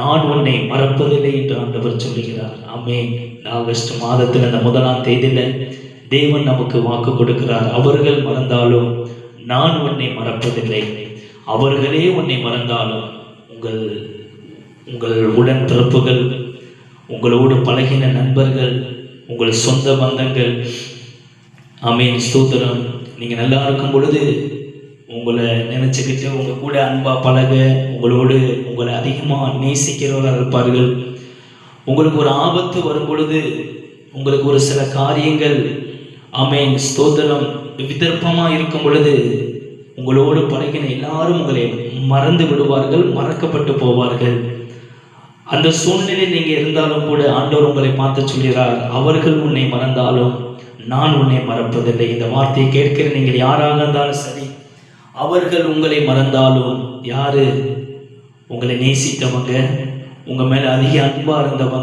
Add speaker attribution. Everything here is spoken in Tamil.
Speaker 1: நான் உன்னை மறப்பதில்லை என்று ஆண்டவர் சொல்லுகிறார். ஆமென். ஆகஸ்ட் மாதத்தில் அந்த 1ஆம் தேதியில தேவன் நமக்கு வாக்கு கொடுக்கிறார். அவர்கள் மறந்தாலும் நான் உன்னை மறப்பதில்லை. அவர்களே உன்னை மறந்தாலும் உங்கள் உங்கள் உடன் பிறப்புகள், உங்களோடு பழகின நண்பர்கள், உங்கள் சொந்த பந்தங்கள், ஆமென், ஸ்தோத்திரம், நீங்கள் நல்லா இருக்கும் பொழுது உங்களை நினச்சிக்கிட்டு உங்கள் கூட அன்பாக பழக, உங்களை அதிகமாக நேசிக்கிறவர்களாக இருப்பார்கள். உங்களுக்கு ஒரு ஆபத்து வரும் பொழுது, உங்களுக்கு ஒரு சில காரியங்கள், ஆமென், ஸ்தோத்திரம், விதர்ப்பமாக இருக்கும் பொழுது உங்களோடு பழகின எல்லாரும் உங்களை மறந்து விடுவார்கள், மறக்கப்பட்டு போவார்கள். அந்த சூழ்நிலையில் நீங்கள் இருந்தாலும் கூட ஆண்டவர் உங்களை பார்த்து சொல்கிறார், அவர்கள் உன்னை மறந்தாலும் நான் உன்னை மறப்பதில்லை. இந்த வார்த்தையை கேட்கிற நீங்கள் யாராக இருந்தாலும் சரி, அவர்கள் உங்களை மறந்தாலும், யாரு உங்களை நேசித்தவங்க, உங்க மேல அதிக அன்பா இருந்தவங்க,